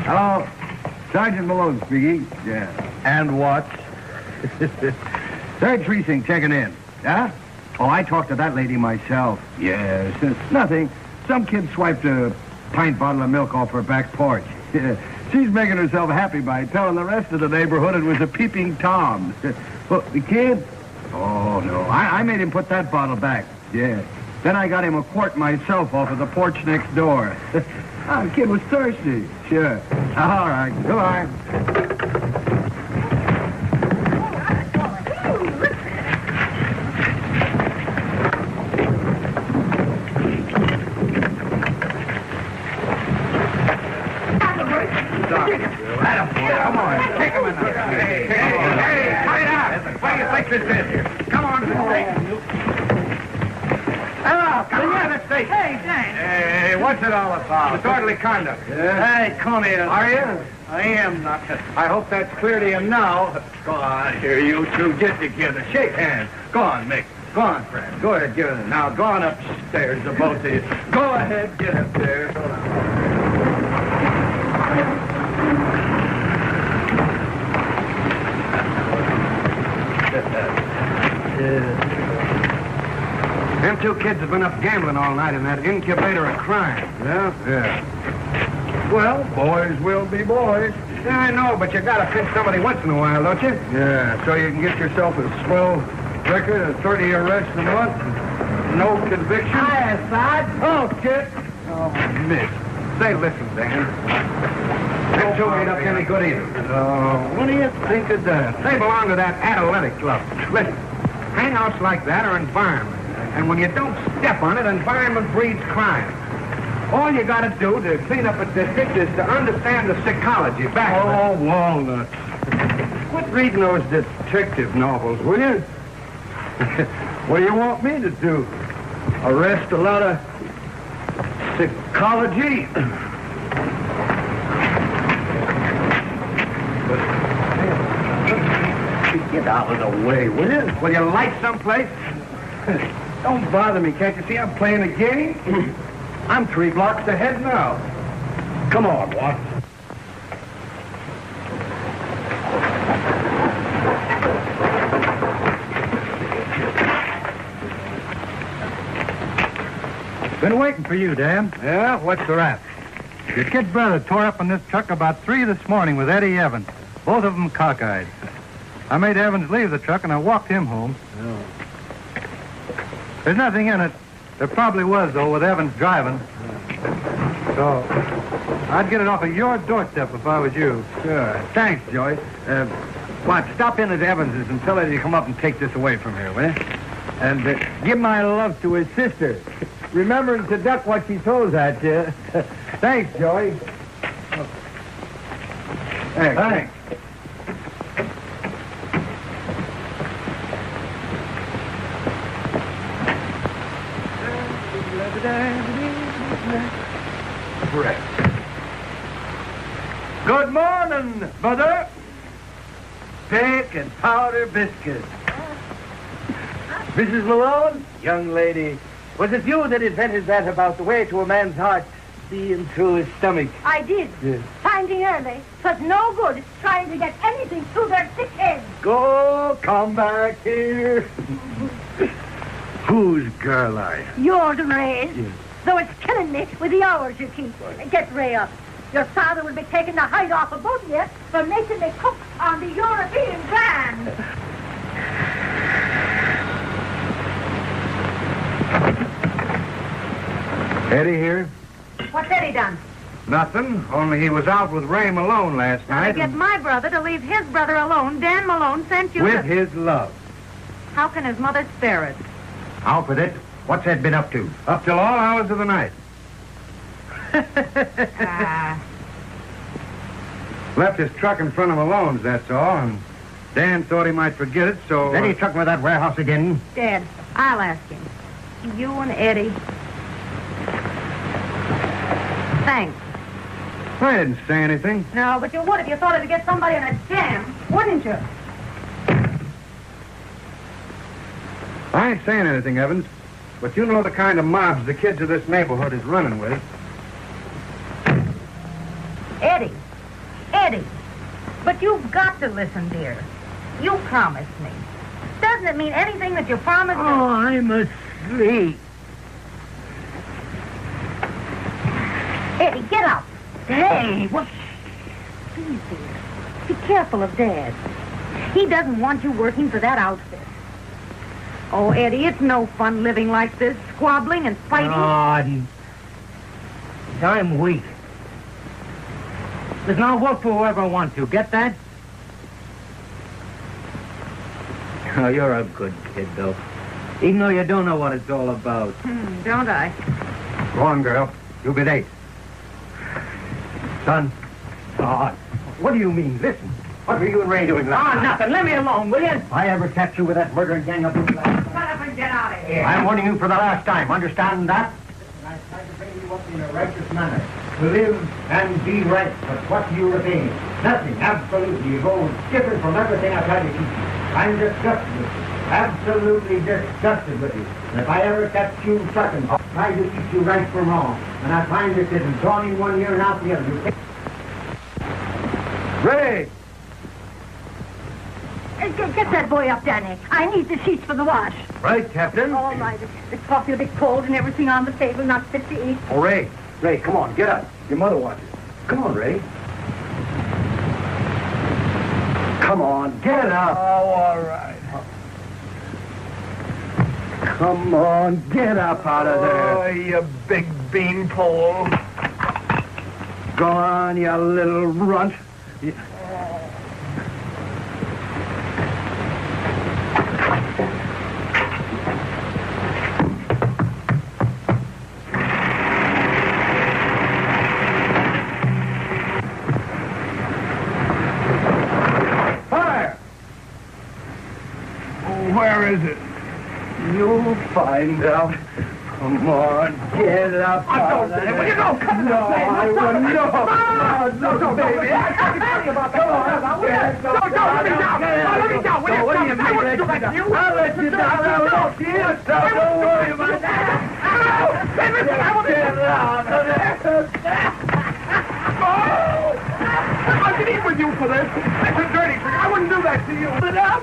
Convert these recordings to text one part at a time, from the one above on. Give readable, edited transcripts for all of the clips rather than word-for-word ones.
Hello, Sergeant Malone speaking. Yeah. And what? Third precinct checking in. Yeah? Oh, I talked to that lady myself. Yes. Nothing. Some kid swiped a pint bottle of milk off her back porch. She's making herself happy by telling the rest of the neighborhood it was a peeping Tom. Well, the kid? Oh, no. I made him put that bottle back. Yeah. Then I got him a quart myself off of the porch next door. The kid was thirsty. Sure. All right. Goodbye. Come on. Take him in there. Hey, fight out. What do you think this is? Come on. Hello, come on, let's see. Hey, Dan. Hey, what's it all about? Disorderly conduct. Yeah. Hey, come here. Are you? I am not. I hope that's clear to you now. Go on, here, you two. Get together. Shake hands. Go on, Mick. Go on, Fred. Go ahead, get it. Now, go on upstairs, the both of you. Go ahead, get up there. Go on. Them two kids have been up gambling all night in that incubator of crime. Yeah? Yeah. Well, boys will be boys. Yeah, I know, but you gotta pinch somebody once in a while, don't you? Yeah, so you can get yourself a swell record, a 30 arrests a month, no conviction. Hi, Sarge. Oh, kid. Oh, miss. Say, listen, Dan. Them two ain't up to any good either. What do you think of that? They belong to that athletic club. Listen, hangouts like that are environment. And when you don't step on it, environment breeds crime. All you got to do to clean up a district is to understand the psychology back of it. Oh, walnuts. Quit reading those detective novels, will you? What do you want me to do? Arrest a lot of psychology? Get out of the way, will you? Will you light someplace? Don't bother me. Can't you see I'm playing a game? I'm 3 blocks ahead now. Come on, Watts. Been waiting for you, Dan. Yeah? What's the rap? Your kid brother tore up in this truck about 3 this morning with Eddie Evans. Both of them cockeyed. I made Evans leave the truck and I walked him home. Oh. There's nothing in it. There probably was, though, with Evans driving. So, I'd get it off of your doorstep if I was you. Sure. Thanks, Joyce. What, stop in at Evans's and tell her to come up and take this away from here, will you? And give my love to his sister. Remembering to duck what she throws at you. Thanks, Joyce. Thanks. Correct. Good morning, Mother. Cake and powder biscuits. Mrs. Malone, young lady, was it you that invented that about the way to a man's heart seeing through his stomach? I did. Yes. Finding early. 'Twas no good trying to get anything through their thick heads. Go, come back here. Whose girl are you? Yours, Ray. Yes. Though it's killing me with the hours you keep. Get Ray up. Your father will be taking the hide off of both of you for making me cook on the European plan. Eddie here? What's Eddie done? Nothing, only he was out with Ray Malone last I night. get my brother to leave his brother alone. Dan Malone sent you With his love. How can his mother spare it? Out with it. What's Ed been up to? Up till all hours of the night. Left his truck in front of Malone's, that's all, and Dan thought he might forget it, so... Then he took me to that warehouse again. Dad, I'll ask him. You and Eddie. Thanks. I didn't say anything. No, but you would if you thought to get somebody in a jam, wouldn't you? I ain't saying anything, Evans, but you know the kind of mobs the kids of this neighborhood is running with. Eddie, but you've got to listen, dear. You promised me. Doesn't it mean anything that you promised? Oh, I'm asleep. Eddie, get up. Hey, what? Please, dear. Be careful of Dad. He doesn't want you working for that outfit. Oh, Eddie, it's no fun living like this, squabbling and fighting. I'm weak. There's no work for whoever wants to. Get that? Oh, you're a good kid, though. Even though you don't know what it's all about. Don't I? Go on, girl. You'll be late. Son. Oh, what do you mean? Listen. What were you and Ray doing last night? Nothing. Let me alone, will you? If I ever catch you with that murdering gang up in Shut up and get out of here. I'm warning you for the last time. Understand that? I try to bring you up in a righteous manner. To live and be right, but what you retain. Nothing, absolutely. You go different from everything I try to teach you. I'm disgusted with you. Absolutely disgusted with you. And if I ever catch you sucking, I'll try to teach you right from wrong. And I find that it's drawn in one ear and out the other. Ray! Get that boy up, Danny. I need the sheets for the wash. Right, Captain. All right. The coffee will be cold and everything on the table, not fit to eat. Oh, Ray. Ray, come on, get up. Your mother wants you. Come on, Ray. Come on, get up. Oh, all right. Come on, get up out of there. Oh, you big beanpole. Go on, you little runt. Fire! Where is it? You'll find out. Come on, get up. Don't say it. Will you go? Come No, I wouldn't. No, No, baby. I can't tell you about that. Let me down. Let me down. Will you What do you stop? I mean, wouldn't do that to you. I'll let you down. I'll let you down. Don't worry about that. Hey, listen, I will Get out of I can eat with you for this. That's a dirty trick. I wouldn't do that to you. Sit up.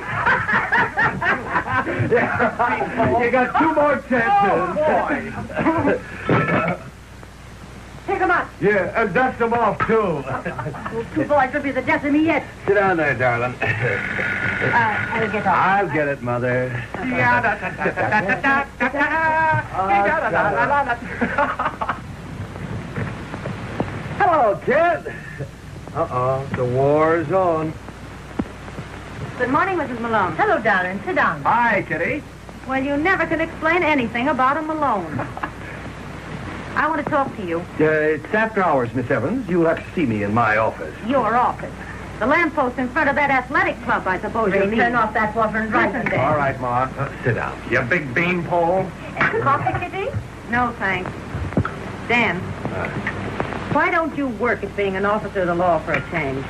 You got two more chances. Take him out. Yeah, dust them off, too. Those two boys will be the death of me yet. Sit down there, darling. I'll get off. I'll get it, Mother. Hello, kid. Uh-oh, the war's on. Good morning, Mrs. Malone. Hello, darling. Sit down. Hi, Kitty. Well, you never can explain anything about a Malone. I want to talk to you. It's after hours, Miss Evans. You'll have to see me in my office. Your office. The lamppost in front of that athletic club, I suppose you mean. Turn off that water and right there. All right, Ma. Sit down. You big beanpole. Coffee, Kitty? No, thanks. Dan, why don't you work at being an officer of the law for a change?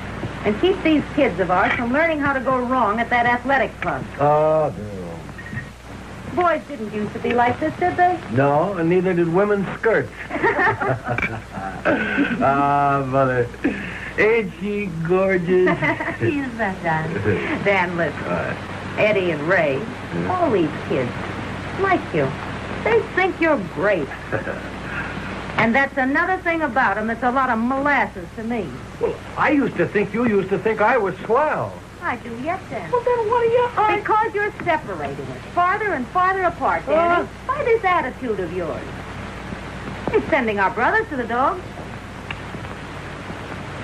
And keep these kids of ours from learning how to go wrong at that athletic club. Oh, no. Boys didn't used to be like this, did they? No, and neither did women's skirts. Ah, Mother. Ain't she gorgeous? He's that Dan. Dan, listen. Eddie and Ray, all these kids, like you, they think you're great. And that's another thing about them that's a lot of molasses to me. Well, I used to think you used to think I was swell. I do yet, Dan. Well, then what are you... Because you're separating us farther and farther apart, Danny, by this attitude of yours. It's sending our brothers to the dogs.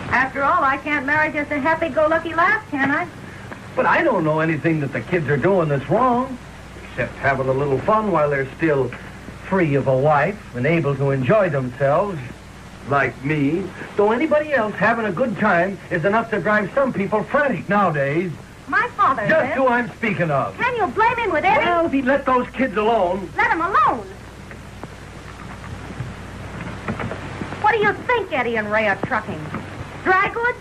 After all, I can't marry just a happy-go-lucky lass, can I? But I don't know anything that the kids are doing that's wrong, except having a little fun while they're still free of a wife and able to enjoy themselves, like me. Though anybody else having a good time is enough to drive some people frantic nowadays. My father Just said. who I'm speaking of. Can you blame him with Eddie? Well, if he'd let those kids alone. Let him alone. What do you think Eddie and Ray are trucking? Dry goods?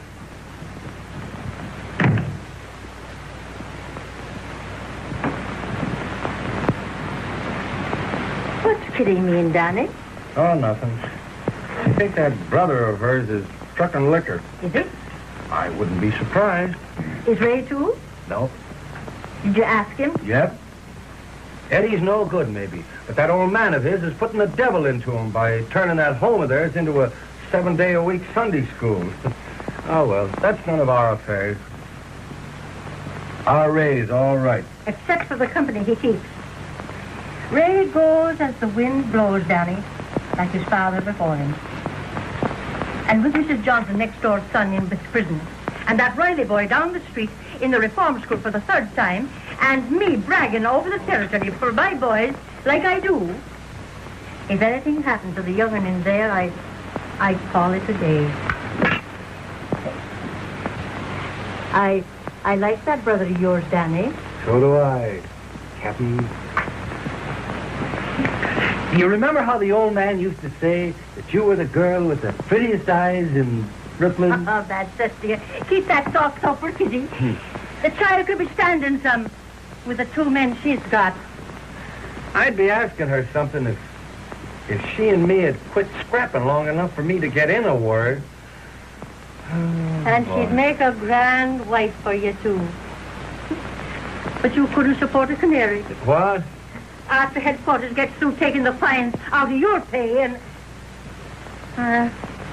What's Kitty mean, Danny? Oh, nothing. I think that brother of hers is trucking liquor. Is it? I wouldn't be surprised. Is Ray too? No. Did you ask him? Yep. Eddie's no good, maybe. But that old man of his is putting the devil into him by turning that home of theirs into a 7-day-a-week Sunday school. Oh, well, that's none of our affairs. Our Ray's all right. Except for the company he keeps. Ray goes as the wind blows, Danny, like his father before him. And with Mrs. Johnson, next door's son, in this prison, and that Riley boy down the street in the reform school for the 3rd time, and me bragging over the territory for my boys like I do. If anything happened to the young'un in there, I'd call it a day. I like that brother of yours, Danny. So do I, Captain. Do you remember how the old man used to say that you were the girl with the prettiest eyes in Brooklyn? Oh, that's just dear. Keep that talk so for Kitty. The child could be standing some with the 2 men she's got. I'd be asking her something if she and me had quit scrapping long enough for me to get in a word. And she'd make a grand wife for you, too. But you couldn't support a canary. What? After headquarters gets through taking the fines out of your pay, and...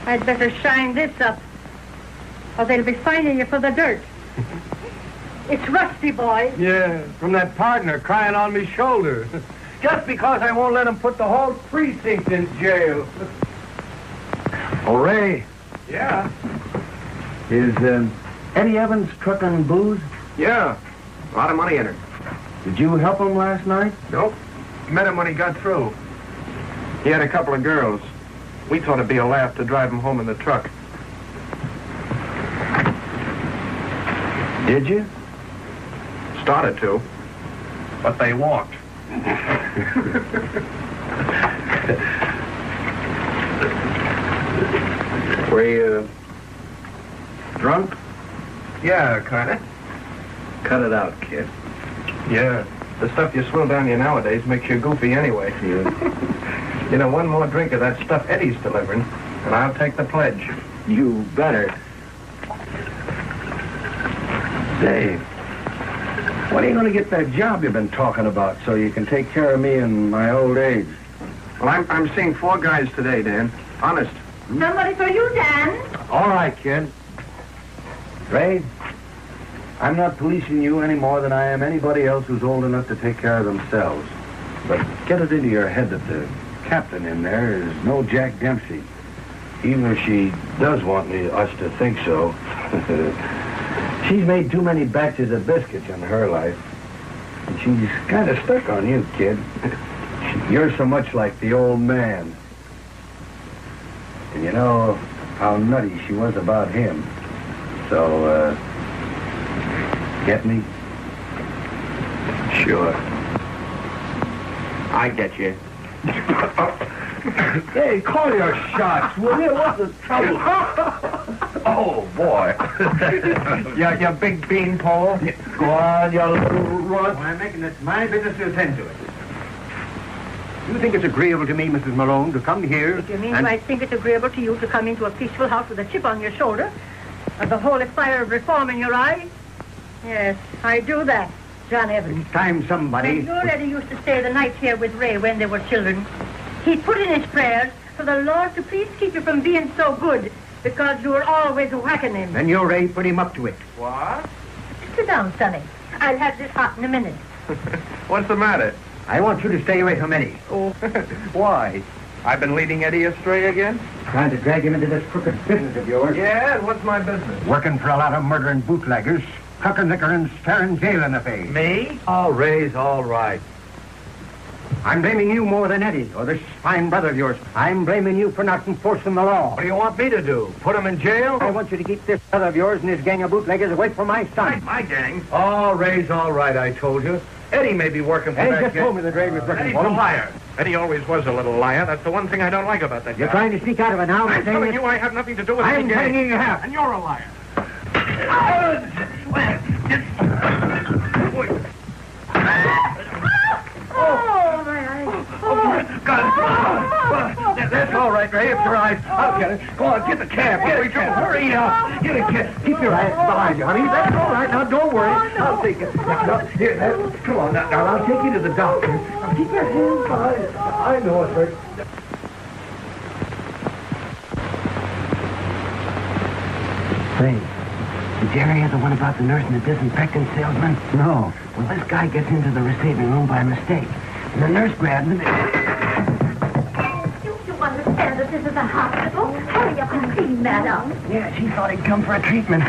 I'd better shine this up, or they'll be fining you for the dirt. It's rusty, boy. Yeah, from that partner crying on me shoulder. Just because I won't let him put the whole precinct in jail. Oh, Ray. Yeah? Is Eddie Evans trucking booze? Yeah. A lot of money in it. Did you help him last night? Nope. Met him when he got through. He had a couple of girls. We thought it'd be a laugh to drive him home in the truck. Did you? Started to. But they walked. Were you drunk? Yeah, kinda. Cut it out, kid. Yeah. The stuff you swill down you nowadays makes you goofy anyway. You know, one more drink of that stuff Eddie's delivering, and I'll take the pledge. You better. Dave, when are you going to get that job you've been talking about so you can take care of me in my old age? Well, I'm seeing 4 guys today, Dan. Honest. Somebody for you, Dan. All right, kid. Ray, I'm not policing you any more than I am anybody else who's old enough to take care of themselves. But get it into your head that the captain in there is no Jack Dempsey. Even if she does want us to think so. She's made too many batches of biscuits in her life. And she's kind of stuck on you, kid. You're so much like the old man. And you know how nutty she was about him. So, get me? Sure. I get you. Hey, call your shots, will you? What's the trouble? Oh, boy. You big beanpole. Go on, you little runt. I'm making it my business to attend to it. You think it's agreeable to me, Mrs. Malone, to come here? If you mean I think it's agreeable to you to come into a peaceful house with a chip on your shoulder and the holy fire of reform in your eye? Yes, I do that, John Evans. It's time somebody... When your Eddie used to stay the night here with Ray when they were children, he'd put in his prayers for the Lord to please keep you from being so good because you were always whacking him. Then your Ray put him up to it. What? Sit down, Sonny. I'll have this hot in a minute. What's the matter? I want you to stay away from Eddie. Oh, why? I've been leading Eddie astray again? Trying to drag him into this crooked business of yours. Yeah, and what's my business? Working for a lot of murdering bootleggers, tucking liquor and staring jail in the face. Me? Oh, Ray's all right. I'm blaming you more than Eddie or this fine brother of yours. I'm blaming you for not enforcing the law. What do you want me to do? Put him in jail? I want you to keep this brother of yours and his gang of bootleggers away from my son. My gang? Oh, Ray's all right, I told you. Eddie may be working for Eddie that just gang. told me that Ray was working Eddie's for a him. liar. Eddie always was a little liar. That's the one thing I don't like about that guy. You're trying to speak out of it now. I'm telling you I have nothing to do with I'm any telling gang. you you have. And you're a liar. Oh, my eyes. That's all right, Ray. It's your eyes. I'll get it. Go on, get the cab. Get it. Hurry up. Get it, kid. Keep your eyes behind you, honey. That's all right. Now, don't worry. I'll take it. Now, here, come on. Now, I'll take you to the doctor. Now, keep your hands behind you. I know it, Ray. Say, did Jerry hear the one about the nurse and the disinfectant salesman? No. Well, this guy gets into the receiving room by mistake. And the nurse grabs him. Don't you understand that this is a hospital? Hurry up and clean that up. Yeah, she thought he'd come for a treatment.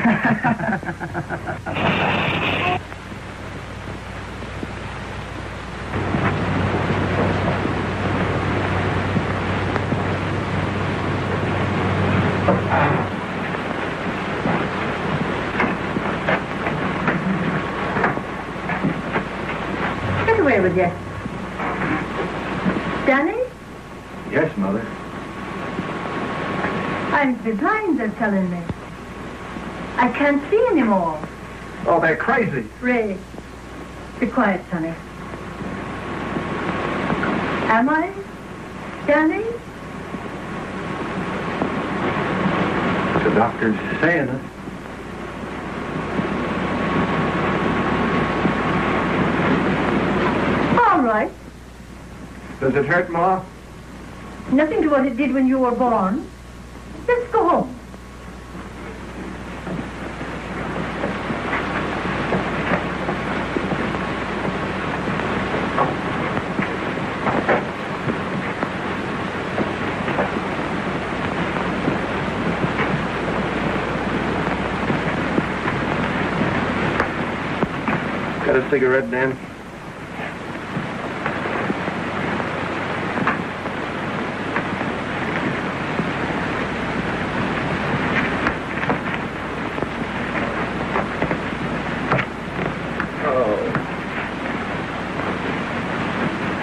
Get away with you. Danny? Yes, Mother. I'm behind, they're telling me. I can't see anymore. Oh, they're crazy. Ray, be quiet, Sonny. Am I? Danny? The doctor's saying it. All right. Does it hurt, Ma? Nothing to what it did when you were born. Let's go home. Got a cigarette, Dan?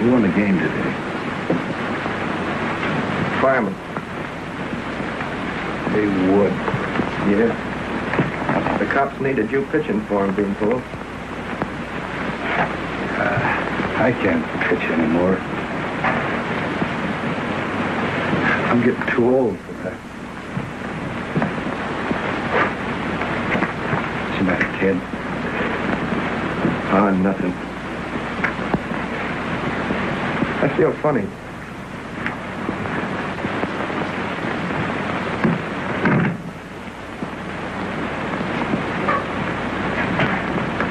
Who won the game today? Fireman. They would. Yeah. The cops needed you pitching for him, Beanpole. I can't pitch anymore. I'm getting too old for that. What's the matter, kid? Oh, nothing. I feel funny.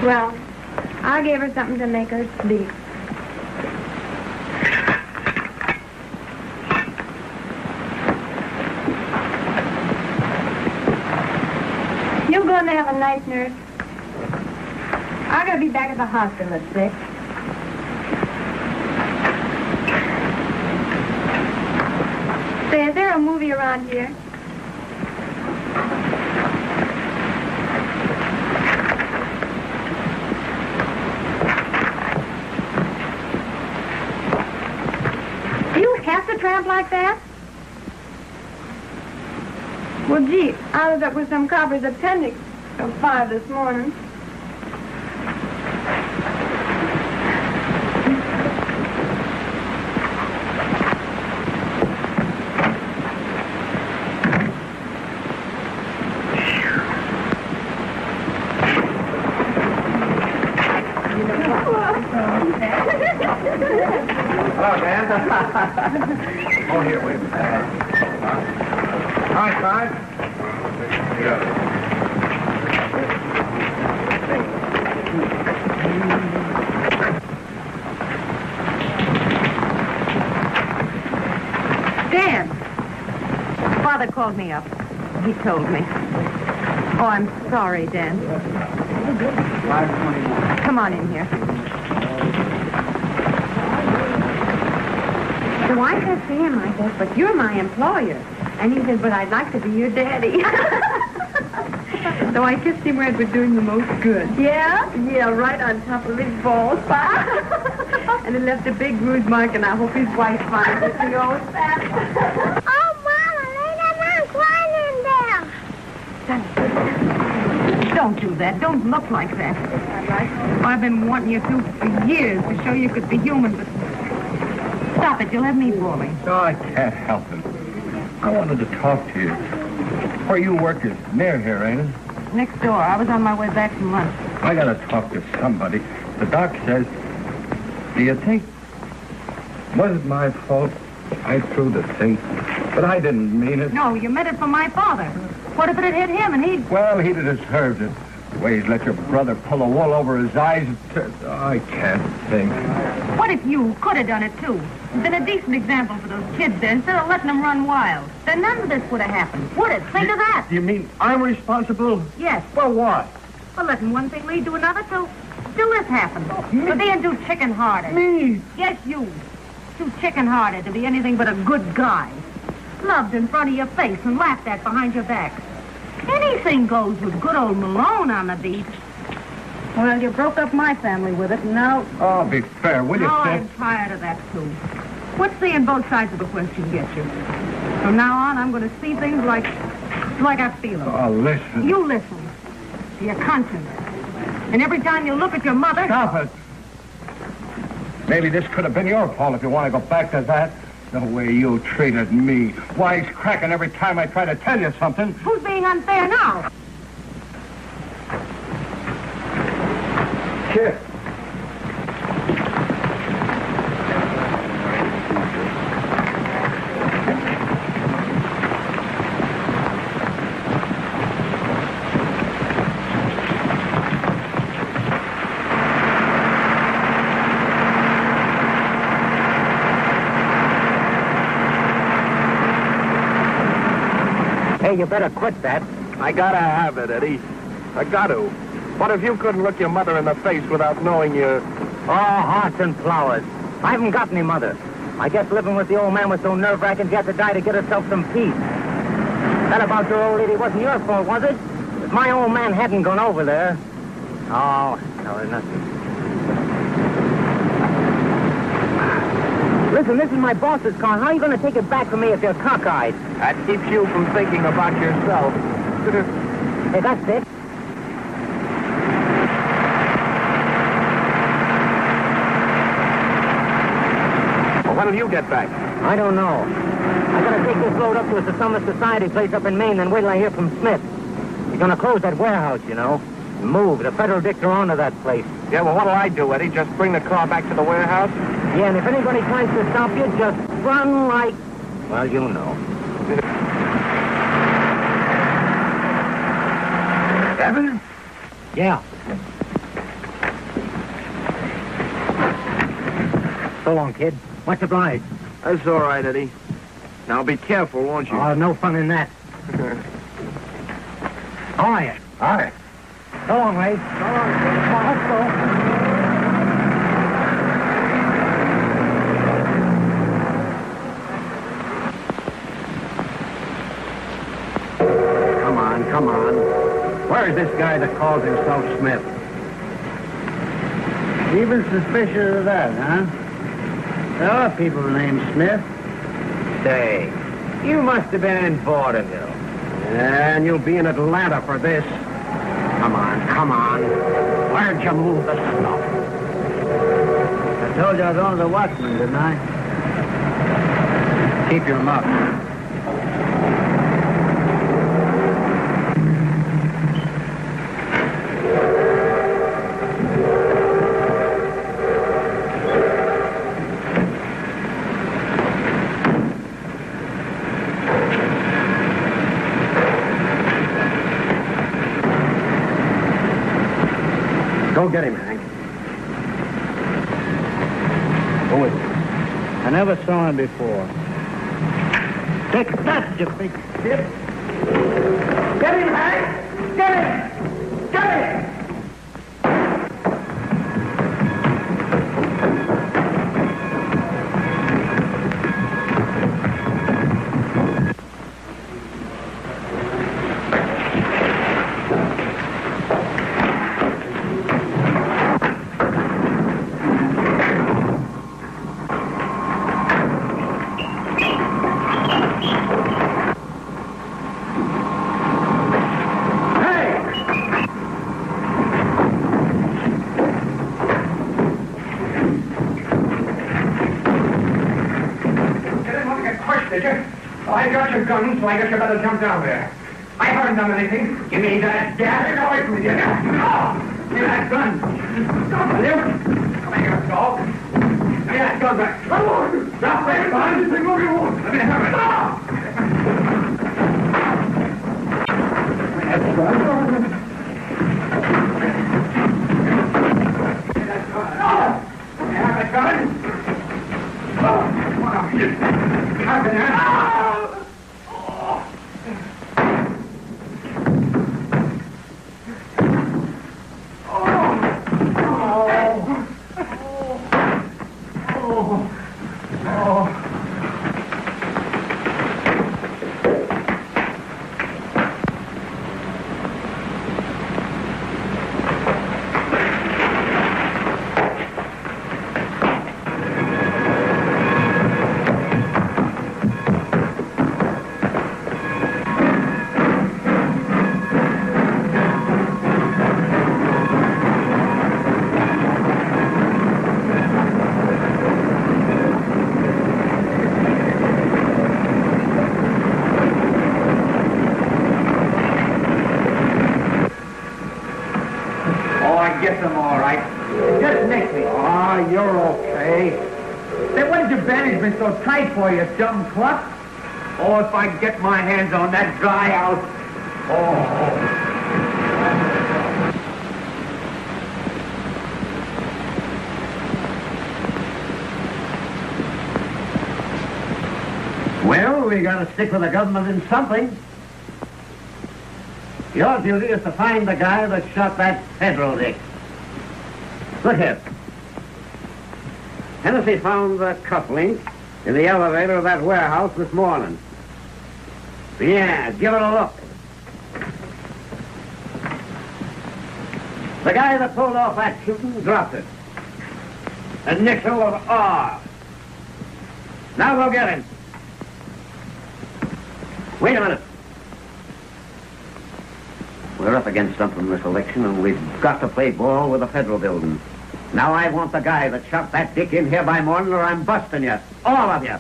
Well, I gave her something to make her sleep. You going to have a night, nurse? I gotta be back at the hospital at 6. Say, is there a movie around here? camp like that? Well, gee, I was up with some copper's appendix till 5 this morning. Hello, Dan. Oh, here, wait a minute. Hi, Clyde. Dan! Father called me up. He told me. Oh, I'm sorry, Dan. 521. Come on in here. So I said to him, I said, but you're my employer. And he said, but I'd like to be your daddy. So I kissed him where it was doing the most good. Yeah? Yeah, right on top of his balls. And it left a big bruise mark, and I hope his wife finds it. He always fat. Oh, Mama, lay that man crying in there. Don't do that. Don't look like that. I've been wanting you to for years to show you could be human, but... Stop it. You'll have me bawling. No, I can't help it. I wanted to talk to you. Where you work is near here, ain't it? Next door. I was on my way back from lunch. I gotta talk to somebody. The doc says... Do you think... Was it my fault? I threw the thing. But I didn't mean it. No, you meant it for my father. What if it had hit him and he'd... Well, he'd have deserved it. The way he's let your brother pull the wool over his eyes. I can't think. What if you could have done it, too? Been a decent example for those kids there instead of letting them run wild. Then none of this would have happened, would it? Think of that. You mean I'm responsible? Yes. For what? For letting one thing lead to another till this happened. For being too chicken-hearted. Me? Yes, you. Too chicken-hearted to be anything but a good guy. Loved in front of your face and laughed at behind your back. Anything goes with good old Malone on the beat. Well, you broke up my family with it, and now... Oh, be fair, will you, No, Sid? I'm tired of that, too. What's seeing both sides of the question get you? From now on, I'm going to see things like I feel them. Oh, listen. You listen to your conscience. And every time you look at your mother... Stop it. Maybe this could have been your fault if you want to go back to that. The way you treated me. Wise cracking every time I try to tell you something. Who's being unfair now? Kid. Hey, you better quit that. I gotta have it, Eddie. I gotta. What if you couldn't look your mother in the face without knowing you... Oh, hearts and flowers. I haven't got any mother. I guess living with the old man was so nerve-wracking she had to die to get herself some peace. That about your old lady wasn't your fault, was it? If my old man hadn't gone over there... Oh, no, nothing. Listen, this is my boss's car. How are you going to take it back from me if you're cockeyed? That keeps you from thinking about yourself. Hey, that's it. Well, when'll you get back? I don't know. I gotta take this load up to a Summer Society place up in Maine, then wait till I hear from Smith. He's gonna close that warehouse, you know. And move. The federal dicks are onto that place. Yeah, well, what'll I do, Eddie? Just bring the car back to the warehouse? Yeah, and if anybody tries to stop you, just run like... Well, you know. Evan? Yeah. So long, kid. Much obliged. That's all right, Eddie. Now be careful, won't you? Oh, no fun in that. How are you? Hi. So long, Ray. So long, kid. Come on, let's go. Come on. Where's this guy that calls himself Smith? Even suspicious of that, huh? There are people named Smith. Say, you must have been in vaudeville. And you'll be in Atlanta for this. Come on, come on. Where'd you move the stuff? I told you I was on the watchman, didn't I? Keep your mouth. Go get him, Hank. Who is he? I never saw him before. Take that, you big shit. Get him, Hank! Get him! Get him! I got your gun, so I guess you better jump down there. I haven't done anything. Give me that gas. Get away from me, you. No! Give me that gun. Stop, will you? Come here, dog. Give me that gun back. Come on! Drop that gun. Let me have it. Stop! That gun. Give me that gun. No! Let me have that gun. Oh, what a... How can I... Get them all right. Just nick me. Oh, you're okay. Then what did your bandage been so tight for, you dumb cluck? Oh, if I get my hands on that guy, I'll... Oh. Well, we gotta stick with the government in something. Your duty is to find the guy that shot that federal dick. Look here. Hennessy found the cufflink in the elevator of that warehouse this morning. Yeah, give it a look. The guy that pulled off that shooting dropped it. Initial of R. Now go get him. Wait a minute. We're up against something this election, and we've got to play ball with the federal building. Now I want the guy that shot that dick in here by morning, or I'm busting you. All of you.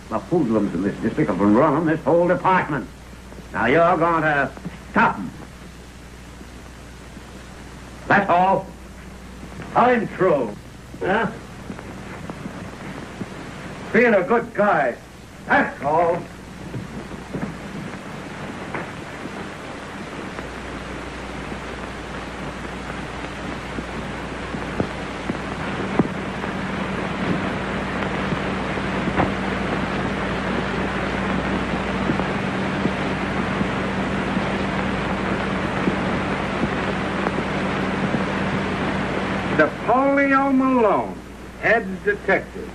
The hoodlums in this district have been running this whole department. Now you're going to stop them. That's all. I'm through. Huh? Being a good guy. That's all. Napoleon Malone, head detective.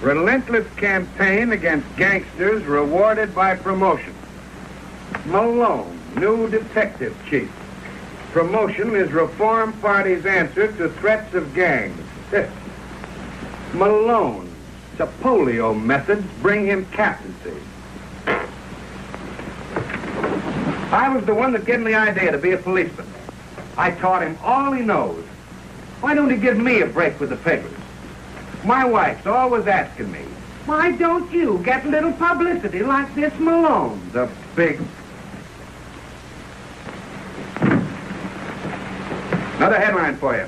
Relentless campaign against gangsters rewarded by promotion. Malone, new detective chief. Promotion is Reform Party's answer to threats of gangs. Malone, Polio methods bring him captaincy. I was the one that gave him the idea to be a policeman. I taught him all he knows. Why don't he give me a break with the papers? My wife's always asking me, why don't you get a little publicity like this Malone, the big... Another headline for you.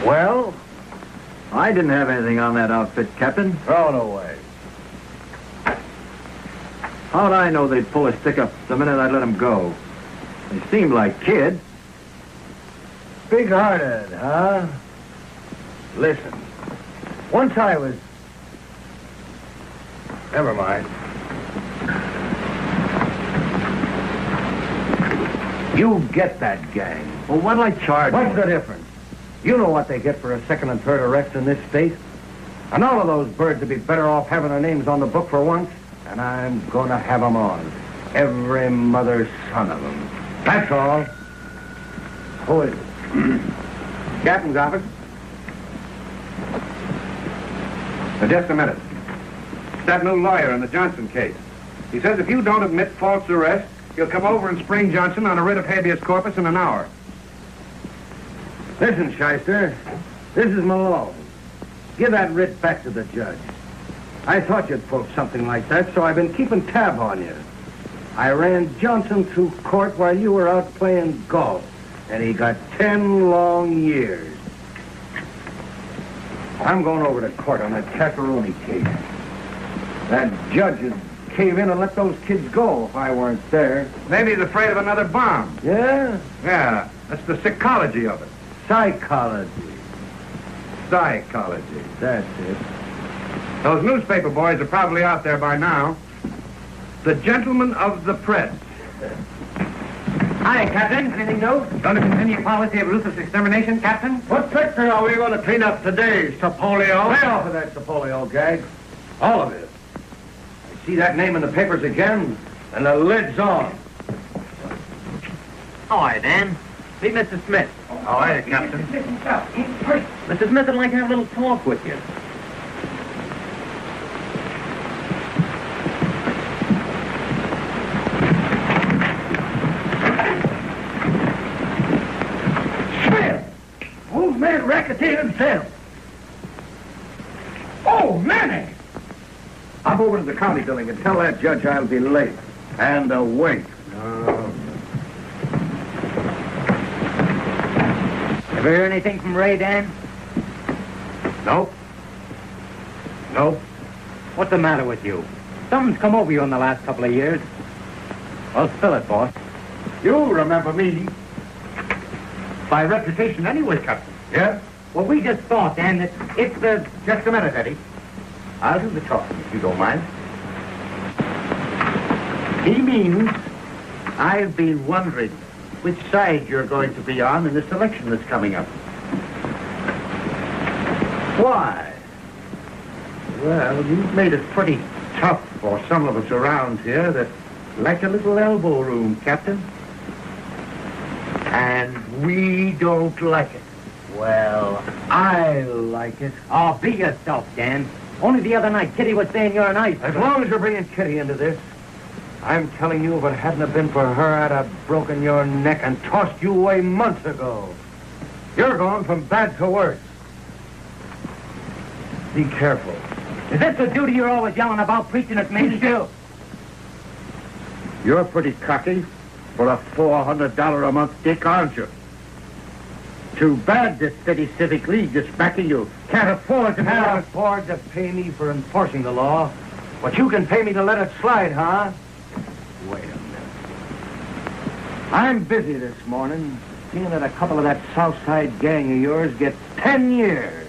Well, I didn't have anything on that outfit, Captain. Throw it away. How'd I know they'd pull a stick up the minute I let them go? They seemed like kids. Big-hearted, huh? Listen, once I was... Never mind. You get that gang. Well, what'll I charge What's you? the difference? You know what they get for a second and third arrest in this state? And all of those birds would be better off having their names on the book for once. And I'm going to have them on. Every mother's son of them. That's all. Who is it? Captain's office. Now, just a minute. It's that new lawyer in the Johnson case. He says if you don't admit false arrest, he'll come over and spring Johnson on a writ of habeas corpus in an hour. Listen, Shyster. This is Malone. Give that writ back to the judge. I thought you'd pull something like that, so I've been keeping tab on you. I ran Johnson through court while you were out playing golf, and he got 10 long years. I'm going over to court on that Caccaroni case. That judge would cave in and let those kids go if I weren't there. Maybe he's afraid of another bomb. Yeah? Yeah, that's the psychology of it. Psychology. Psychology. That's it. Those newspaper boys are probably out there by now. The gentlemen of the press. Hi, Captain. Anything new? Going to continue policy of ruthless extermination, Captain? What sector are we going to clean up today, Sapolio? Lay off of that Sapolio gag. All of it. I see that name in the papers again, and the lid's on. Hi, Dan. Meet Mr. Smith. How are you, Captain? Mr. Smith would like to have a little talk with you. Old man racketeer himself. Oh, Manny! Hop over to the county building and tell that judge I'll be late. And awake. Ever hear anything from Ray, Dan? Nope. Nope. What's the matter with you? Something's come over you in the last couple of years. Well, spill it, boss. You remember me. By reputation anyway, Captain. Yeah? Well, we just thought, Dan, that it's the... Just a minute, Eddie. I'll do the talking, if you don't mind. He means I've been wondering which side you're going to be on in this election that's coming up. Why? Well, you've made it pretty tough for some of us around here that like a little elbow room, Captain. And we don't like it. Well, I like it. Oh, be yourself, Dan. Only the other night, Kitty was saying you're nice. As long as you're bringing Kitty into this, I'm telling you, if it hadn't have been for her, I'd have broken your neck and tossed you away months ago. You're going from bad to worse. Be careful. Is this the duty you're always yelling about, preaching at me? Still. You're pretty cocky for a $400 a month dick, aren't you? Too bad this city civic league that's backing you can't afford to pay me for enforcing the law, but you can pay me to let it slide, huh? Wait a minute. I'm busy this morning, seeing that a couple of that Southside gang of yours get 10 years.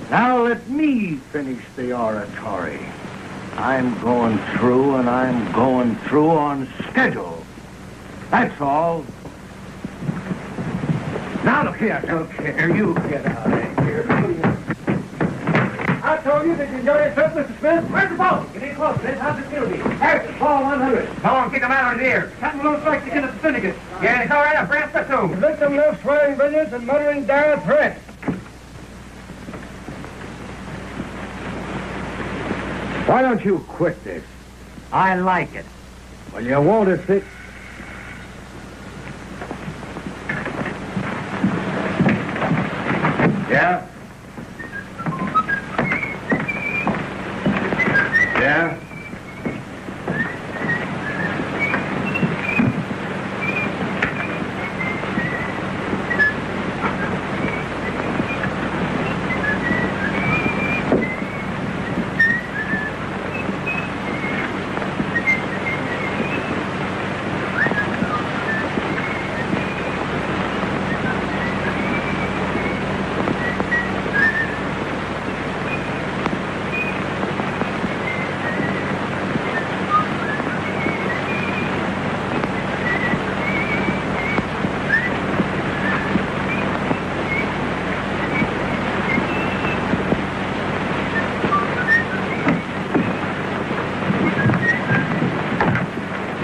Now let me finish the oratory. I'm going through, and I'm going through on schedule. That's all. Now look here, you get out of here. I told you that you enjoyed yourself, Mr. Smith. Where's the ball? Get in close, Smith. How's the skill be? There's ball 100. Come on, kick him out of his ear. Something looks like to get at the syndicate. Yeah, it's all right. I'll brass the two. The victim lives swearing vengeance and muttering dire threats. Why don't you quit this? I like it. Well, you won't if it... Yeah? Yeah?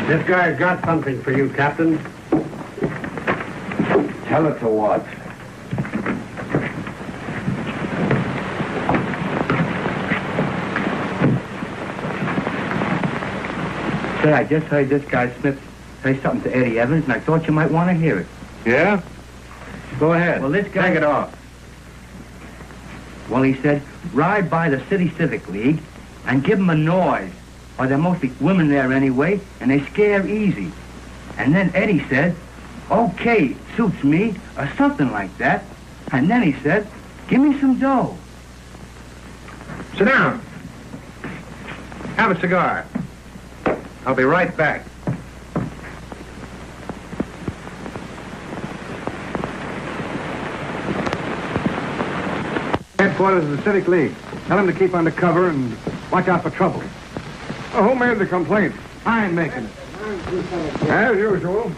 This guy's got something for you, Captain. Tell it to what? Say, I just heard this guy Smith say something to Eddie Evans, and I thought you might want to hear it. Yeah? Go ahead. Well, this guy... Take it off. Well, he said, ride by the City Civic League and give them a noise. Or there are mostly women there anyway, and they scare easy. And then Eddie said, okay, suits me, or something like that. And then he said, give me some dough. Sit down. Have a cigar. I'll be right back. Headquarters of the Civic League. Tell him to keep under cover and watch out for trouble. Who made the complaint? I'm making it. As usual.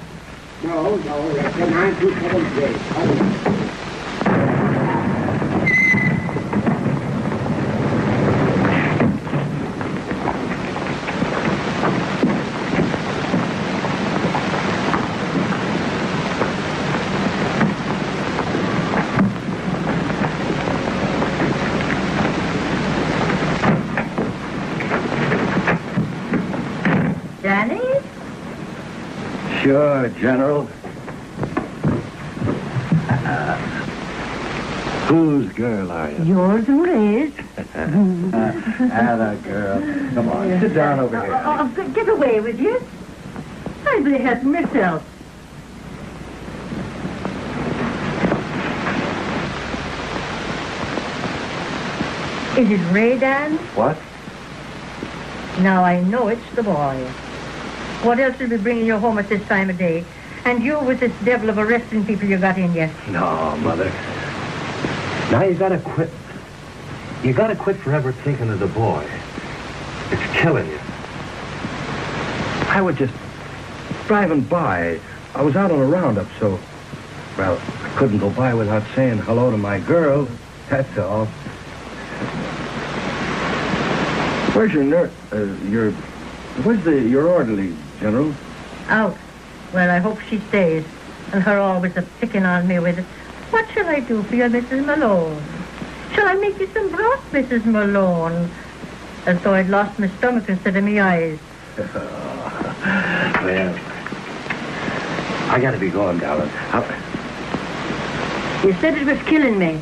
No, that's a 927J. Sure, General. Whose girl are you? Yours and Ray's. Anna, girl. Come on, sit down over here. Oh, get away with you. I'd be helping myself. Is it Ray, Dan? What? Now I know it's the boy. What else will be bringing you home at this time of day? And you with this devil of arresting people you got in yet? No, Mother. Now you gotta quit. You gotta quit forever thinking of the boy. It's killing you. I was just driving by. I was out on a roundup, so... Well, I couldn't go by without saying hello to my girl. That's all. Where's your Where's your orderly, General? Out. Well, I hope she stays. And her always a-picking on me with it. What shall I do for you, Mrs. Malone? Shall I make you some broth, Mrs. Malone? As though I'd lost my stomach instead of my eyes. Well, I gotta be going, darling. You said it was killing me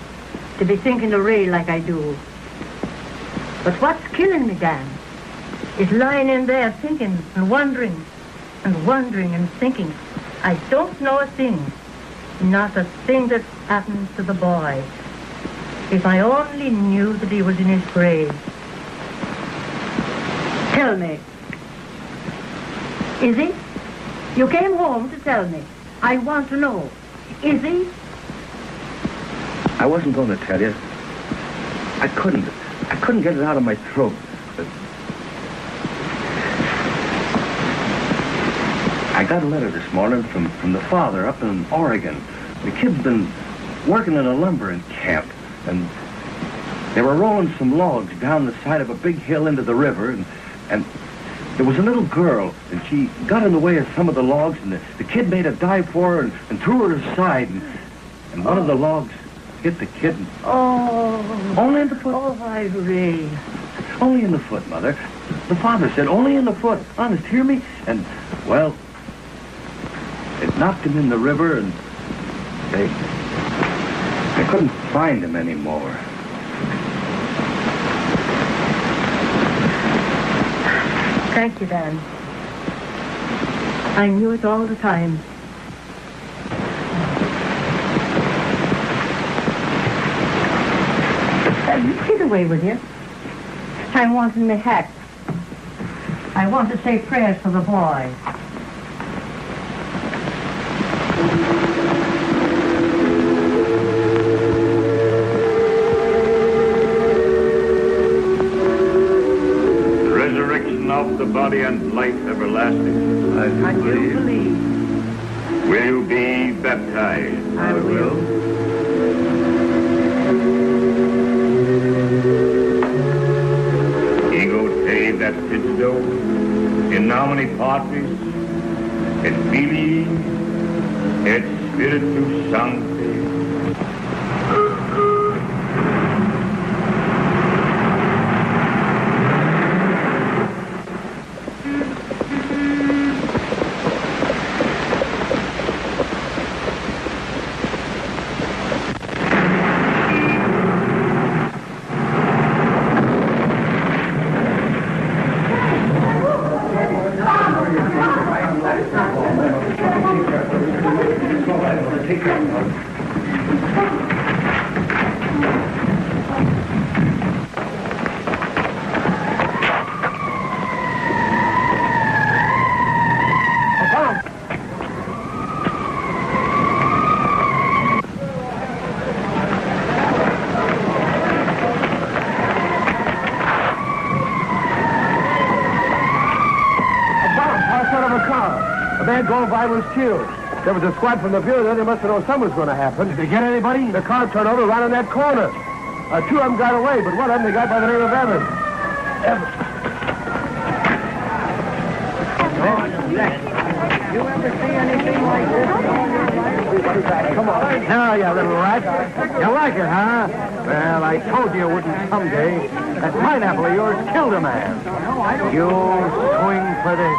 to be thinking of Ray like I do. But what's killing me, Dan, is lying in there thinking and wondering and thinking. I don't know a thing. Not a thing that's happened to the boy. If I only knew that he was in his grave. Tell me. Is he? You came home to tell me. I want to know. Is he? I wasn't going to tell you. I couldn't get it out of my throat. But I got a letter this morning from the father up in Oregon. The kid's been working in a lumbering camp, and They were rolling some logs down the side of a big hill into the river, and there was a little girl, and she got in the way of some of the logs, and the kid made a dive for her and threw her aside, and one of the logs hit the kid. Only in the foot. Oh, Ray. Only in the foot, Mother. The father said, only in the foot. Honest, hear me? And, well, it knocked him in the river, and they couldn't find him anymore. Thank you, Dan. I knew it all the time. Get away with you. I'm wanting my hat. I want to say prayers for the boy. Resurrection of the body and life everlasting. I do believe. Will you be baptized? I will. Ego te baptizo in nomine Patris et Filii et Spiritus Sancti. Going by was killed. There was a squad from the bureau. They must have known something was going to happen. Did they get anybody? The car turned over right on that corner. Two of them got away, but one of them they got by the name of Evans. You ever see anything like this? Come on. Now, you little rat. You like it, huh? Well, I told you it wouldn't someday. That pineapple of yours killed a man. You swing for this.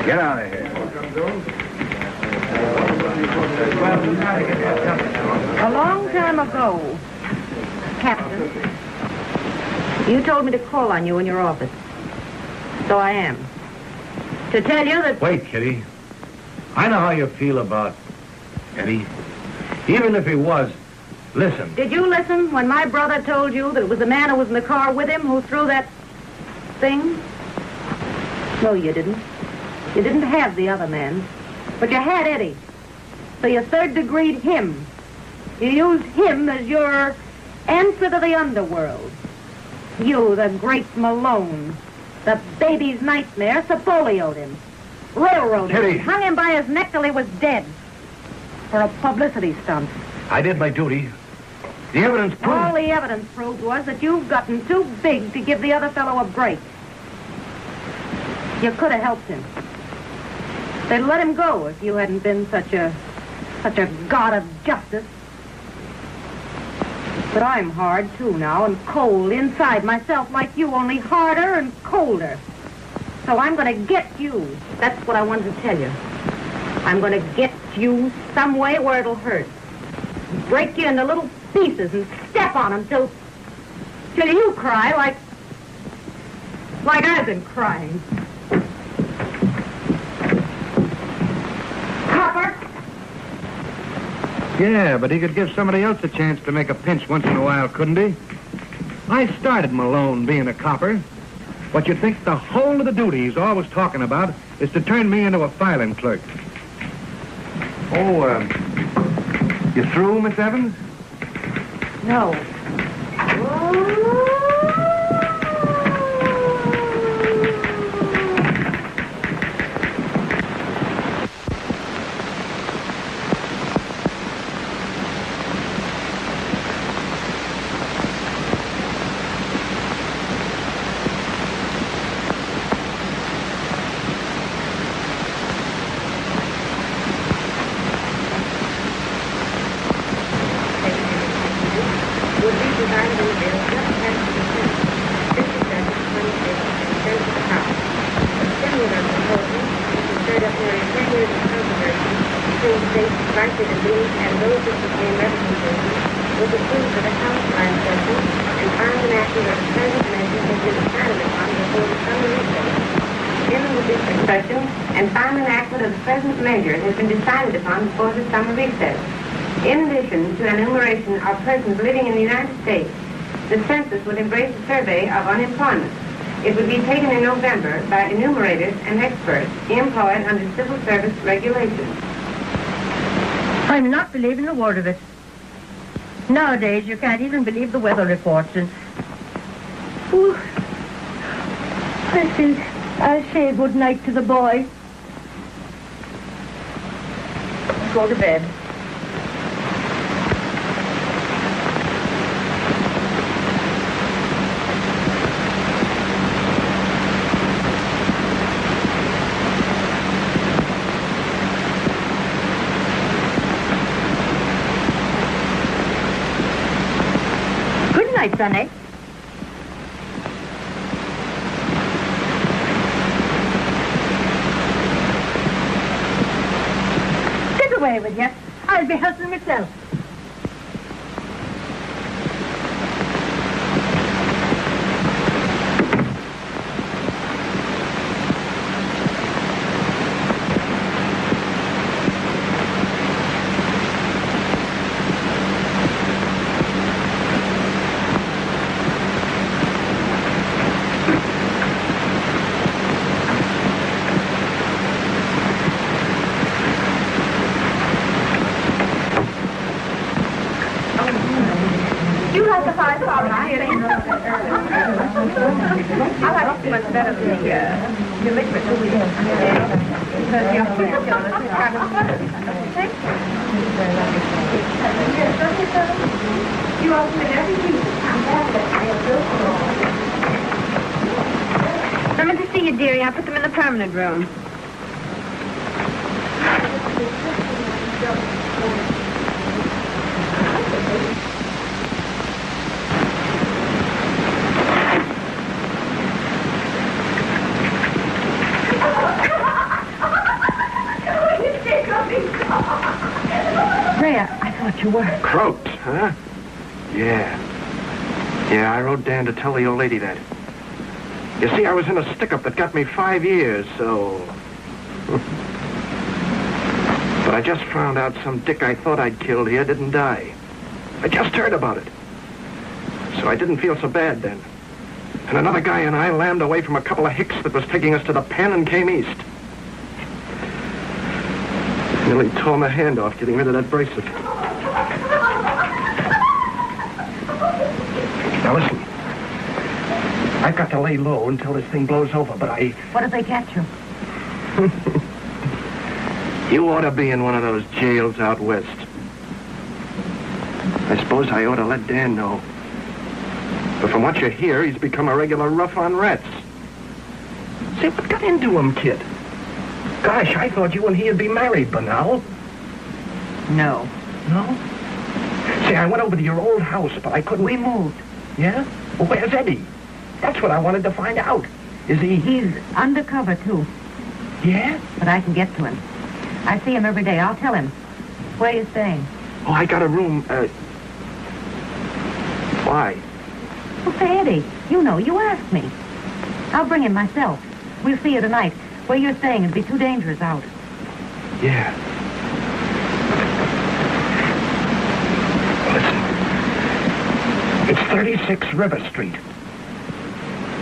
Get out of here. A long time ago, Captain, you told me to call on you in your office. So I am. To tell you that... Wait, Kitty. I know how you feel about Eddie. Even if he was, listen. Did you listen when my brother told you that it was the man who was in the car with him who threw that thing? No, you didn't. You didn't have the other man. But you had Eddie. So you third-degreed him. You used him as your answer to the underworld. You, the great Malone, the baby's nightmare, Sapolio'd him. Railroaded him. Hung him by his neck till he was dead. For a publicity stunt. I did my duty. The evidence proved... All the evidence proved was that you've gotten too big to give the other fellow a break. You could have helped him. They'd let him go if you hadn't been such a god of justice. But I'm hard, too, now, and cold inside myself like you, only harder and colder. So I'm going to get you. That's what I wanted to tell you. I'm going to get you some way where it'll hurt. Break you into little pieces and step on them till you cry like I've been crying. Copper? Yeah, but he could give somebody else a chance to make a pinch once in a while, couldn't he? I started Malone being a copper. What you think the whole of the duty he's always talking about is to turn me into a filing clerk. Oh, you through, Miss Evans? No. Before the summer recess. In addition to an enumeration of persons living in the United States, the census would embrace a survey of unemployment. It would be taken in November by enumerators and experts employed under civil service regulations. I'm not believing a word of it. Nowadays, you can't even believe the weather reports. And I think I'll say good night to the boy. Go to bed. Good night, Sonny. Away with you. I'll be hustling myself. Coming to see you, dearie. I put them in the permanent room. You were. Croaked, huh? Yeah, I rode down to tell the old lady that. You see, I was in a stick-up that got me 5 years, so... But I just found out some dick I thought I'd killed here didn't die. I just heard about it. So I didn't feel so bad then. And another guy and I lammed away from a couple of hicks that was taking us to the pen and came east. Nearly tore my hand off getting rid of that bracelet. Now listen. I've got to lay low until this thing blows over, but I... What if they catch you? You ought to be in one of those jails out west. I suppose I ought to let Dan know. But from what you hear, he's become a regular rough on rats. Say, what got into him, kid? Gosh, I thought you and he would be married by now. No. No? Say, I went over to your old house, but I couldn't... We moved. Yeah? Well, where's Eddie? That's what I wanted to find out. Is he... He's undercover, too. Yeah? But I can get to him. I see him every day. I'll tell him. Where are you staying? Oh, I got a room, Why? Well, say, Eddie, you know, you asked me. I'll bring him myself. We'll see you tonight. Where you're staying, it'd be too dangerous out. Yeah. Listen. It's 36 River Street.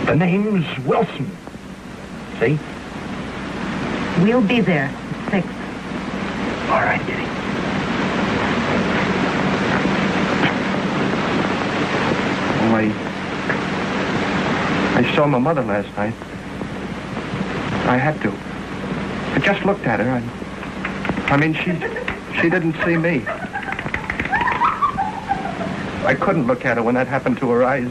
The name's Wilson. See? We'll be there at 6. All right, Kitty. Oh, I saw my mother last night. I had to. I just looked at her. I mean, she didn't see me. I couldn't look at her when that happened to her eyes.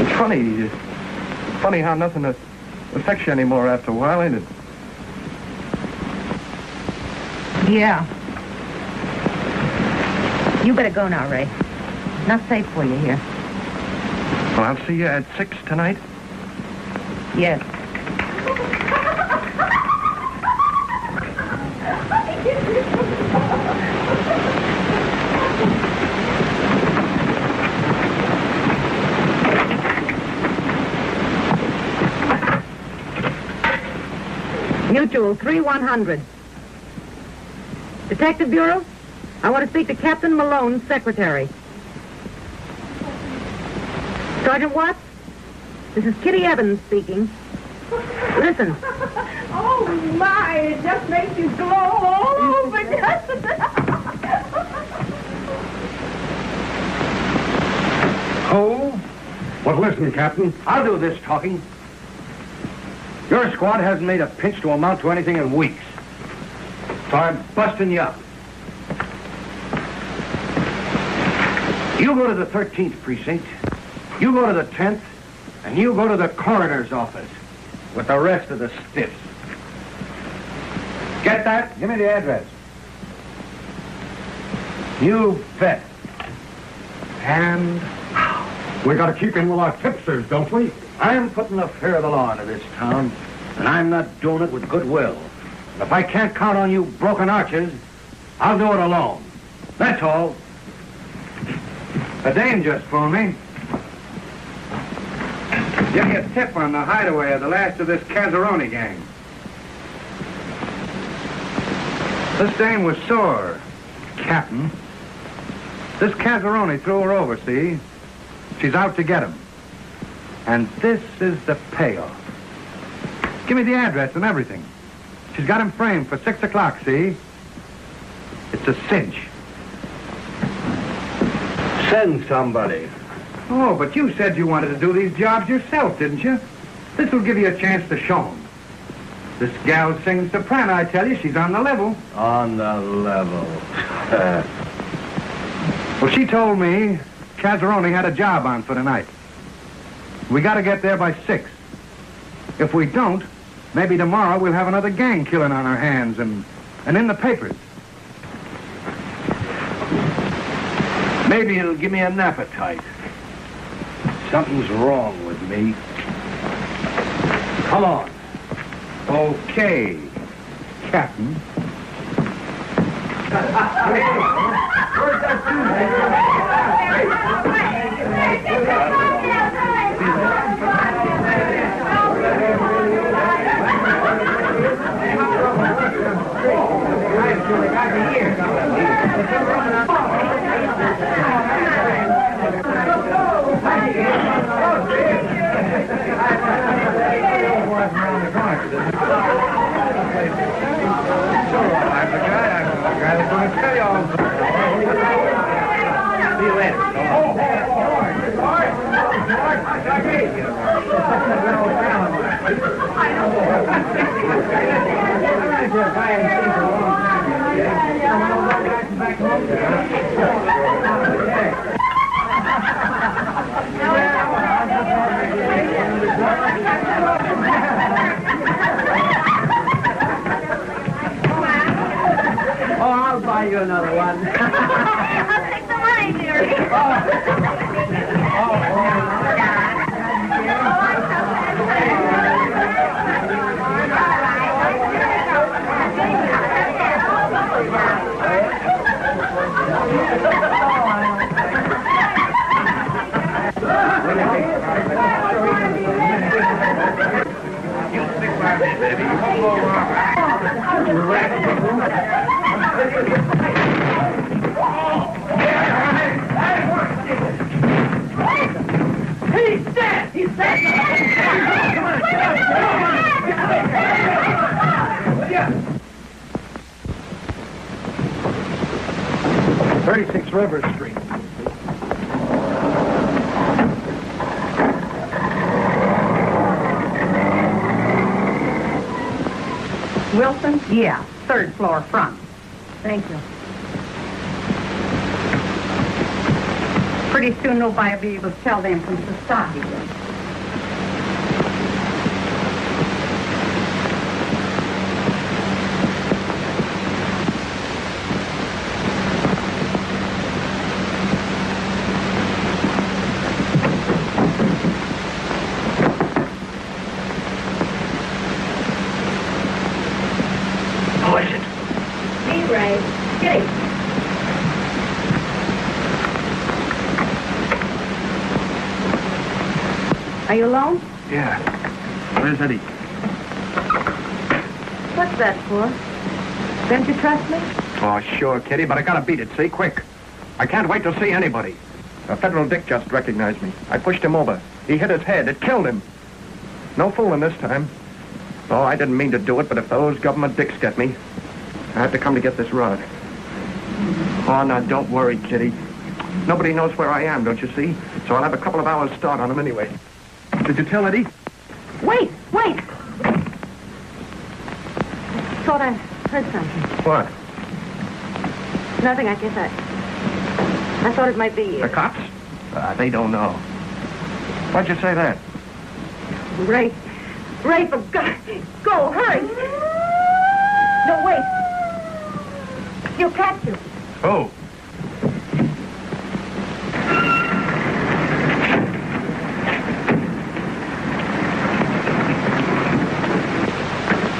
It's funny how nothing affects you anymore after a while, ain't it? Yeah. You better go now, Ray. Not safe for you here. Well, I'll see you at 6 tonight. Yes. Mutual 3100. Detective Bureau, I want to speak to Captain Malone's secretary. Sergeant Watts, this is Kitty Evans speaking. Listen. Oh, my, it just makes you glow all over, doesn't it? Oh? Well, listen, Captain. I'll do this talking. Your squad hasn't made a pinch to amount to anything in weeks. So I'm busting you up. You go to the 13th precinct, you go to the 10th, and you go to the coroner's office with the rest of the stiffs. Get that? Give me the address. You bet. And we got to keep in with our tipsters, don't we? I'm putting the fear of the law into this town, and I'm not doing it with goodwill. And if I can't count on you broken arches, I'll do it alone. That's all. The dame just phoned me. Give me a tip on the hideaway of the last of this Cazzaroni gang. This dame was sore, Captain. This Cazzaroni threw her over, see? She's out to get him. And this is the payoff. Give me the address and everything. She's got him framed for 6 o'clock, see? It's a cinch. Send somebody. Oh, but you said you wanted to do these jobs yourself, didn't you? This will give you a chance to show them. This gal sings soprano, I tell you. She's on the level. On the level. Well, she told me Cazzaroni had a job on for tonight. We got to get there by 6. If we don't, maybe tomorrow we'll have another gang killing on our hands and in the papers. Maybe it'll give me an appetite. Something's wrong with me. Come on. Okay, Captain. See you later. Oh, I'll buy you another one. I'll take the money, dearie. He's dead! He's dead! Come on! 36 River Street. Wilson? Yeah, third floor front. Thank you. Pretty soon nobody will be able to tell them from society. Who is it? Me, Ray. Kitty. Are you alone? Yeah. Where's Eddie? What's that for? Don't you trust me? Oh, sure, Kitty, but I gotta beat it, see? Quick. I can't wait to see anybody. A federal dick just recognized me. I pushed him over. He hit his head. It killed him. No fooling this time. Oh, I didn't mean to do it, but if those government dicks get me, I had to come to get this rod. Oh, now, don't worry, Kitty. Nobody knows where I am, don't you see? So I'll have a couple of hours start on him anyway. Did you tell Eddie? Wait! Thought I heard something. What? Nothing, I guess I thought it might be... The cops? They don't know. Why'd you say that? Ray, for God, go, hurry! No, wait. You'll catch you. Oh.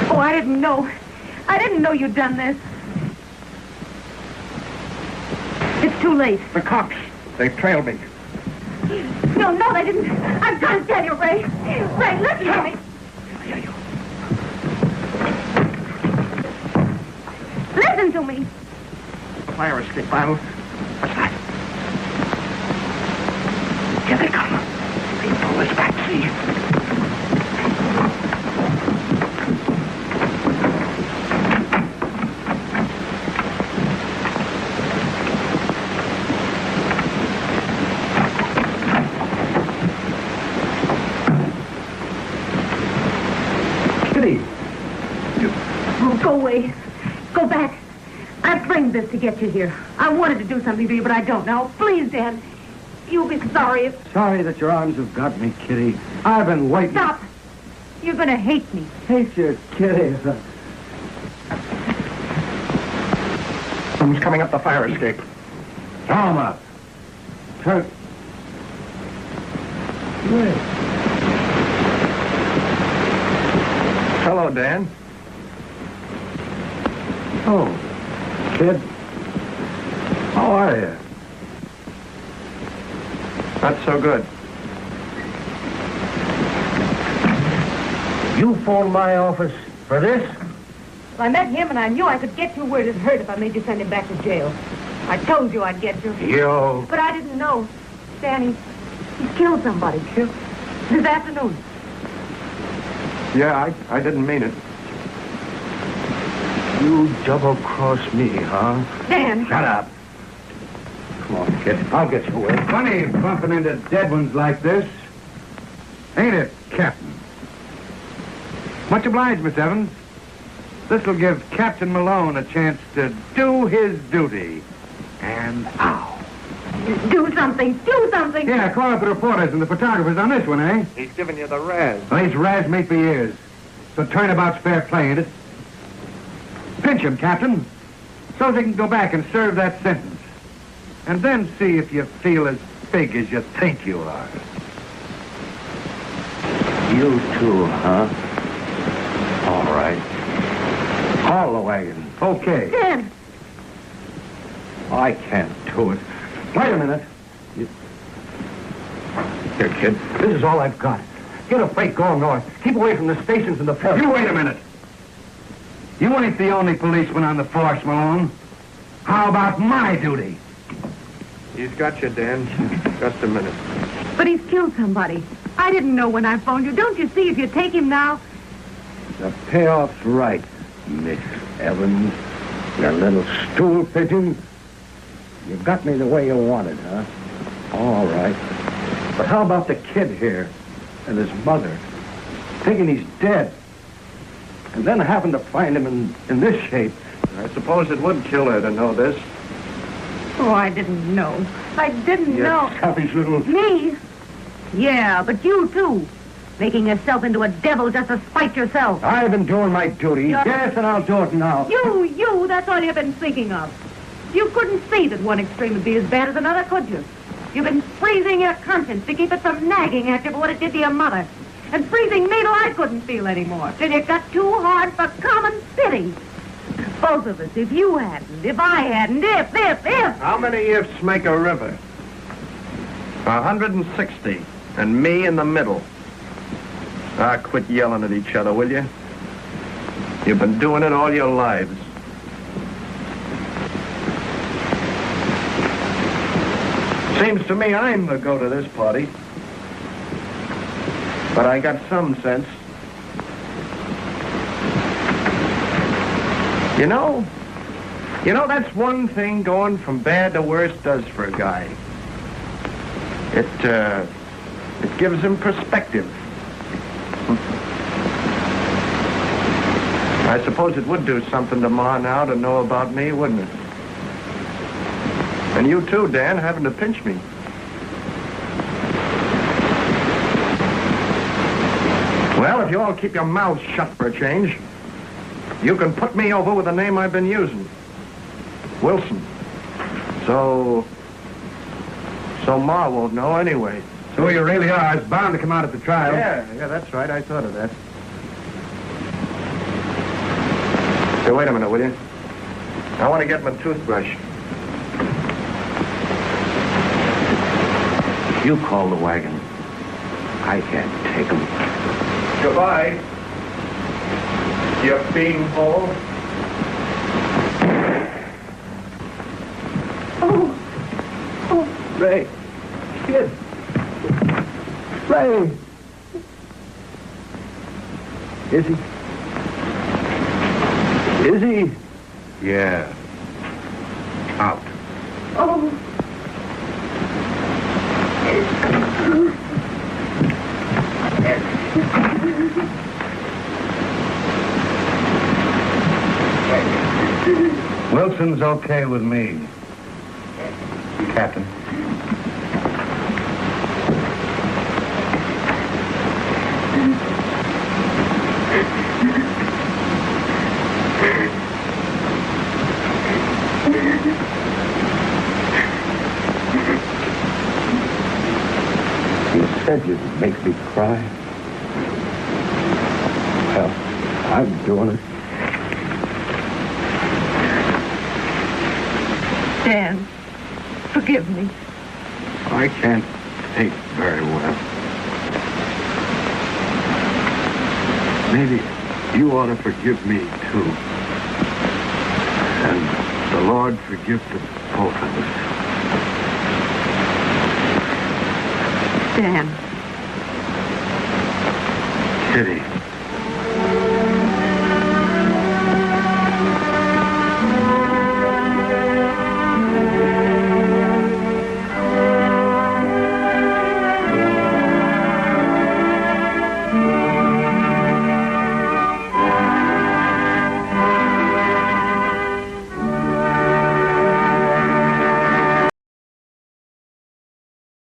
Oh, I didn't know. I didn't know you'd done this. It's too late. The cops. They trailed me. No, they didn't. I've got to tell you, Ray. Ray, listen to me. Listen to me. The fire escape valve. What's that? Here they come. They pull us back, see? Oh, go away. Go back. I framed this to get you here. I wanted to do something to you, but I don't now. Please, Dad. You'll be sorry if... Sorry that your arms have got me, Kitty. I've been waiting. Stop. You're going to hate me. Hate you, Kitty. Someone's coming up the fire escape. Throw him up. Turn. Wait. Hello, Dan. Oh, kid. How are you? Not so good. You phoned my office for this? I met him, and I knew I could get you where it hurt if I made you send him back to jail. I told you I'd get you. You. But I didn't know. Danny, he's killed somebody. This afternoon. Yeah, I didn't mean it. You double-cross me, huh? Dan. Shut up. Come on, kid. I'll get you away. Funny bumping into dead ones like this. Ain't it, Captain? Much obliged, Miss Evans. This'll give Captain Malone a chance to do his duty. And ow. Do something. Do something. Yeah, call up the reporters and the photographers on this one, eh? He's giving you the razz. Well, he's razzed me for years. So turnabout's fair play, ain't it? Pinch him, Captain, so they can go back and serve that sentence. And then see if you feel as big as you think you are. You too, huh? All right. Call the wagon. Okay. Dan. I can't do it. Wait a minute. Here, kid. This is all I've got. Get a freight going north. Keep away from the stations and the ferry. You wait a minute. You ain't the only policeman on the force, Malone. How about my duty? He's got you, Dan. Just a minute. But he's killed somebody. I didn't know when I phoned you. Don't you see if you take him now? The payoff's right, Miss Evans. You little stool pigeon. You got me the way you wanted, huh? All right. But how about the kid here and his mother? Thinking he's dead. And then having to find him in this shape. I suppose it would kill her to know this. Oh, I didn't know. I didn't You know. selfish little... Me? Yeah, but you too. Making yourself into a devil just to spite yourself. I've been doing my duty. Yes, and I'll do it now. You, that's all you've been thinking of. You couldn't see that one extreme would be as bad as another, could you? You've been freezing your conscience to keep it from nagging at you for what it did to your mother. And freezing me till I couldn't feel anymore. Till you got too hard for common pity. Both of us, if you hadn't, if I hadn't, if. How many ifs make a river? 160. And me in the middle. Ah, quit yelling at each other, will you? You've been doing it all your lives. Seems to me I'm the go to this party. But I got some sense. You know, that's one thing going from bad to worse does for a guy. It gives him perspective. I suppose it would do something to Ma now to know about me, wouldn't it? And you too, Dan, having to pinch me. Well, if you all keep your mouths shut for a change, you can put me over with the name I've been using. Wilson. So Ma won't know anyway. So you really are. It's bound to come out at the trial. Yeah, that's right. I thought of that. Hey, wait a minute, will you? I want to get my toothbrush. You call the wagon. I can't take him. Goodbye. You beanpole. Ray. Kid. Ray. Is he? Yeah. Out. Oh. Wilson's okay with me, Captain. You said you'd make me cry. Well, I'm doing it. Dan, forgive me. I can't think very well. Maybe you ought to forgive me, too. And the Lord forgive the both of us. Dan. Kitty.